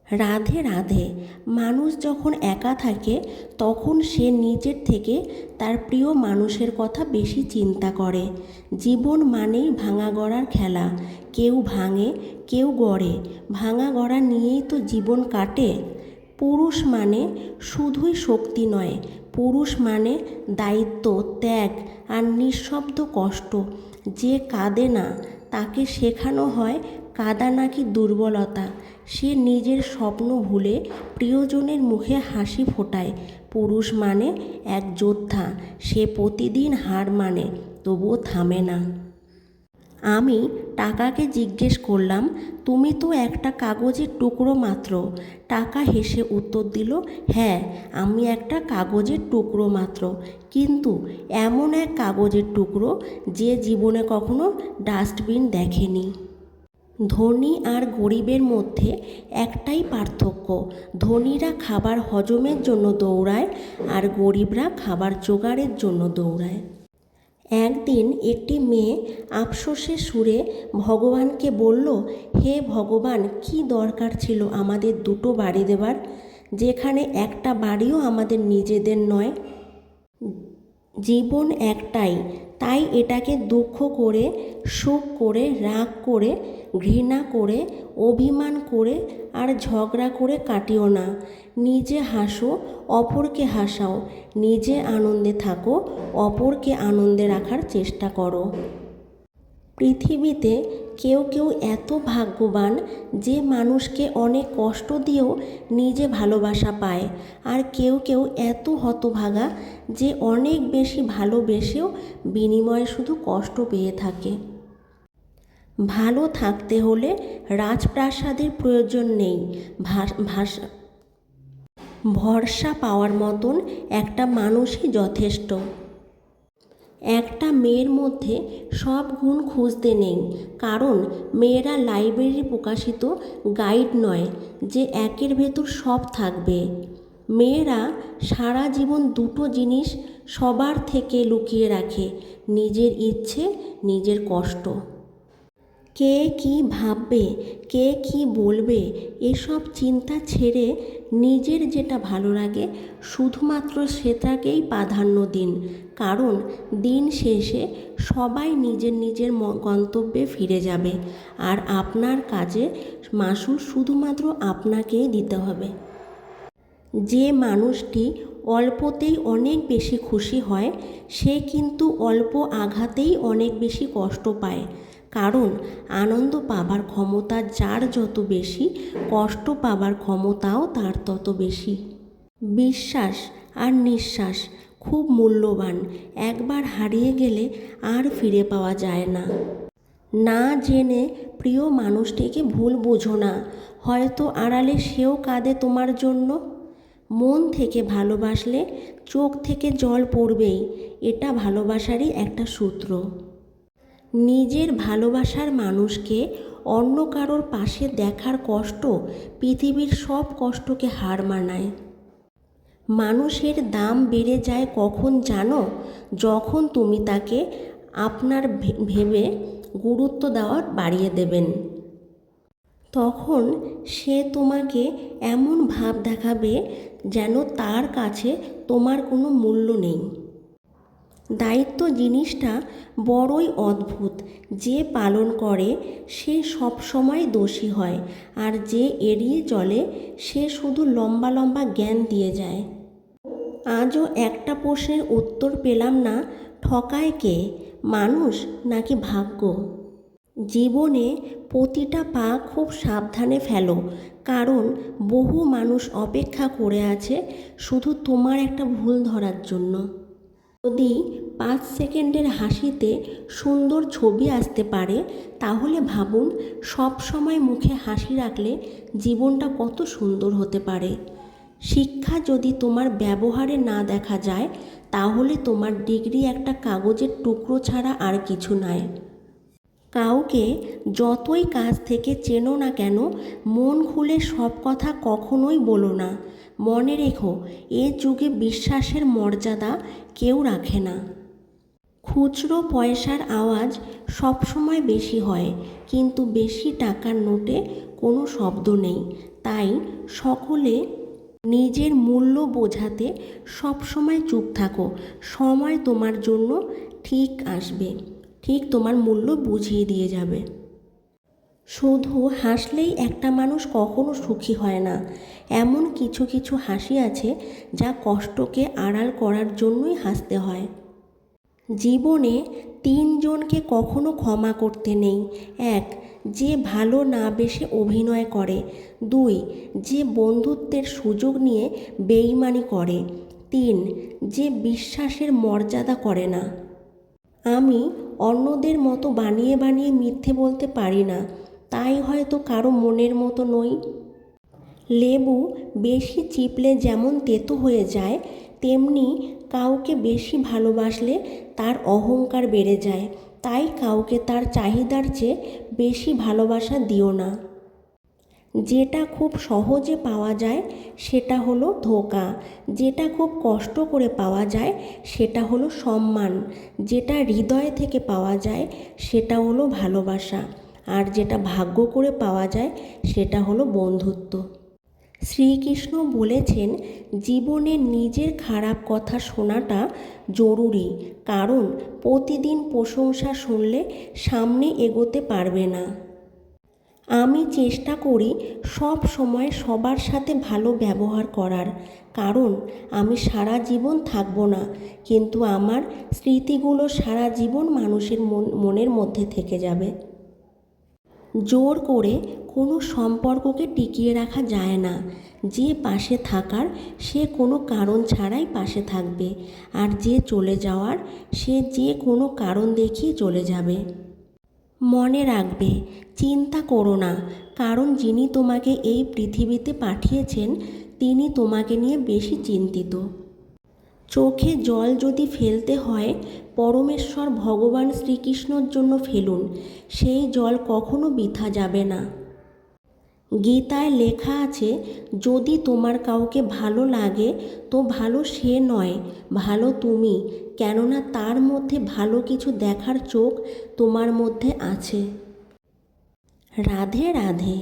রাধে রাধে। মানুষ যখন একা থাকে তখন সে নিজের থেকে তার প্রিয় মানুষের কথা বেশি চিন্তা করে। জীবন মানেই ভাঙা গড়ার খেলা। কেউ ভাঙে, কেউ গড়ে। ভাঙা গড়া নিয়েই তো জীবন কাটে। পুরুষ মানে শুধুই শক্তি নয়, পুরুষ মানে দায়িত্ব, ত্যাগ আর নিঃশব্দ কষ্ট। যে কাঁদে না তাকে শেখানো হয় কাঁদা নাকি দুর্বলতা। সে নিজের স্বপ্ন ভুলে প্রিয়জনের মুখে হাসি ফোটায়। পুরুষ মানে এক যোদ্ধা, সে প্রতিদিন হার মানে তবুও থামে না। আমি টাকাকে জিজ্ঞেস করলাম, তুমি তো একটা কাগজের টুকরো মাত্র। টাকা হেসে উত্তর দিল, হ্যাঁ, আমি একটা কাগজের টুকরো মাত্র, কিন্তু এমন এক কাগজের টুকরো যে জীবনে কখনো ডাস্টবিন দেখেনি। ধনী আর গরিবের মধ্যে একটাই পার্থক্য, ধনীরা খাবার হজমের জন্য দৌড়ায় আর গরিবরা খাবার জোগাড়ের জন্য দৌড়ায়। একদিন একটি মেয়ে আফসোসের সুরে ভগবানকে বলল, হে ভগবান, কি দরকার ছিল আমাদের দুটো বাড়ি দেবার, যেখানে একটা বাড়িও আমাদের নিজেদের নয়। জীবন একটাই, তাই এটাকে দুঃখ করে, সুখ করে, রাগ করে, ঘৃণা করে, অভিমান করে আর ঝগড়া করে কাটিও না। নিজে হাসো, অপরকে হাসাও। নিজে আনন্দে থাকো, অপরকে আনন্দে রাখার চেষ্টা করো। পৃথিবীতে কেউ কেউ এত ভাগ্যবান যে মানুষকে অনেক কষ্ট দিয়েও নিজে ভালোবাসা পায়, আর কেউ কেউ এত হতভাগা যে অনেক বেশি ভালোবেসেও বিনিময়ে শুধু কষ্ট পেয়ে থাকে। ভালো থাকতে হলে রাজপ্রাসাদের প্রয়োজন নেই, ভরসা পাওয়ার মতন একটা মানুষই যথেষ্ট। একটা মেয়ের মধ্যে সব গুণ খুঁজতে নেই, কারণ মেয়েরা লাইব্রেরি প্রকাশিত গাইড নয় যে একের ভেতর সব থাকবে। মেয়েরা সারা জীবন দুটো জিনিস সবার থেকে লুকিয়ে রাখে, নিজের ইচ্ছে, নিজের কষ্ট। কে কি ভাববে, কে কি বলবে, এসব চিন্তা ছেড়ে নিজের যেটা ভালো লাগে শুধুমাত্র সেটাকেই প্রাধান্য দিন, কারণ দিন শেষে সবাই নিজের নিজের গন্তব্যে ফিরে যাবে, আর আপনার কাজে মাসুল শুধুমাত্র আপনাকেই দিতে হবে। যে মানুষটি অল্পতেই অনেক বেশি খুশি হয় সে কিন্তু অল্প আঘাতেই অনেক বেশি কষ্ট পায়, কারণ আনন্দ পাবার ক্ষমতা যার যত বেশি, কষ্ট পাবার ক্ষমতাও তার তত বেশি। বিশ্বাস আর নিঃশ্বাস খুব মূল্যবান, একবার হারিয়ে গেলে আর ফিরে পাওয়া যায় না। না জেনে প্রিয় মানুষটিকে ভুল বোঝো না, হয়তো আড়ালে সেও কাঁদে তোমার জন্য। মন থেকে ভালোবাসলে চোখ থেকে জল পড়বেই, এটা ভালোবাসারই একটা সূত্র। নিজের ভালোবাসার মানুষকে অন্য কারোর পাশে দেখার কষ্ট পৃথিবীর সব কষ্টকে হার মানায়। মানুষের দাম বেড়ে যায় কখন জানো? যখন তুমি তাকে আপনার ভেবে গুরুত্ব দেওয়া বাড়িয়ে দেবেন। তখন সে তোমাকে এমন ভাব দেখাবে যেন তার কাছে তোমার কোনো মূল্য নেই। দায়িত্ব জিনিসটা বড়ই অদ্ভুত, যে পালন করে সে সব সময় দোষী হয়, আর যে এড়িয়ে চলে সে শুধু লম্বা লম্বা জ্ঞান দিয়ে যায়। আজও একটা প্রশ্নের উত্তর পেলাম না, ঠকায় কে, মানুষ নাকি ভাগ্য? জীবনে প্রতিটা পা খুব সাবধানে ফেলো, কারণ বহু মানুষ অপেক্ষা করে আছে শুধু তোমার একটা ভুল ধরার জন্য। যদি 5 সেকেন্ডের হাসিতে সুন্দর ছবি আসতে পারে, তাহলে ভাবুন সব সময় মুখে হাসি রাখলে জীবনটা কত সুন্দর হতে পারে। শিক্ষা যদি তোমার ব্যবহারে না দেখা যায়, তাহলে তোমার ডিগ্রি একটা কাগজের টুকরো ছাড়া আর কিছু নয়। কাউকে যতই কাছ থেকে চেনো না কেন, মন খুলে সব কথা কখনোই বলো না। মনে রেখো, এ যুগে বিশ্বাসের মর্যাদা কেউ রাখে না। খুচরো পয়সার আওয়াজ সবসময় বেশি হয়, কিন্তু বেশি টাকার নোটে কোনো শব্দ নেই। তাই সকলে নিজের মূল্য বোঝাতে সবসময় চুপ থাকো। সময় তোমার জন্য ঠিক আসবে, ঠিক তোমার মূল্য বুঝিয়ে দিয়ে যাবে। শুধু হাসলেই একটা মানুষ কখনো সুখী হয় না। এমন কিছু কিছু হাসি আছে যা কষ্টকে আড়াল করার জন্যই হাসতে হয়। জীবনে তিনজনকে কখনো ক্ষমা করতে নেই। এক, যে ভালো না বেসে অভিনয় করে। দুই, যে বন্ধুত্বের সুযোগ নিয়ে বেইমানি করে। তিন, যে বিশ্বাসের মর্যাদা করে না। আমি অন্যদের মতো বানিয়ে বানিয়ে মিথ্যে বলতে পারি না, তাই হয়তো কারো মনের মতো নই। লেবু বেশি চিপলে যেমন তেতো হয়ে যায়, তেমনি কাউকে বেশি ভালোবাসলে তার অহংকার বেড়ে যায়। তাই কাউকে তার চাহিদার চেয়ে বেশি ভালোবাসা দিও না। যেটা খুব সহজে পাওয়া যায় সেটা হলো ধোঁকা, যেটা খুব কষ্ট করে পাওয়া যায় সেটা হলো সম্মান, যেটা হৃদয় থেকে পাওয়া যায় সেটা হলো ভালোবাসা, আর যেটা ভাগ্য করে পাওয়া যায় সেটা হলো বন্ধুত্ব। শ্রীকৃষ্ণ বলেছেন, জীবনে নিজের খারাপ কথা শোনাটা জরুরি, কারণ প্রতিদিন প্রশংসা শুনলে সামনে এগোতে পারবে না। আমি চেষ্টা করি সব সময় সবার সাথে ভালো ব্যবহার করার, কারণ আমি সারা জীবন থাকবো না, কিন্তু আমার স্মৃতিগুলো সারা জীবন মানুষের মনের মধ্যে থেকে যাবে। জোর করে কোনো সম্পর্ককে টিকিয়ে রাখা যায় না। যে পাশে থাকার সে কোনো কারণ ছাড়াই পাশে থাকবে, আর যে চলে যাওয়ার সে যে কোনো কারণ দেখিয়ে চলে যাবে। মনে রাখবে, চিন্তা করো না, কারণ যিনি তোমাকে এই পৃথিবীতে পাঠিয়েছেন তিনি তোমাকে নিয়ে বেশি চিন্তিত। চোখে জল যদি ফেলতে হয়, পরমেশ্বর ভগবান শ্রীকৃষ্ণর জন্য ফেলুন, সেই জল কখনো বৃথা যাবে না। গীতায় লেখা আছে, যদি তোমার কাউকে ভালো লাগে তো ভালো সে নয়, ভালো তুমি, কেননা তার মধ্যে ভালো কিছু দেখার চোখ তোমার মধ্যে আছে। রাধে রাধে।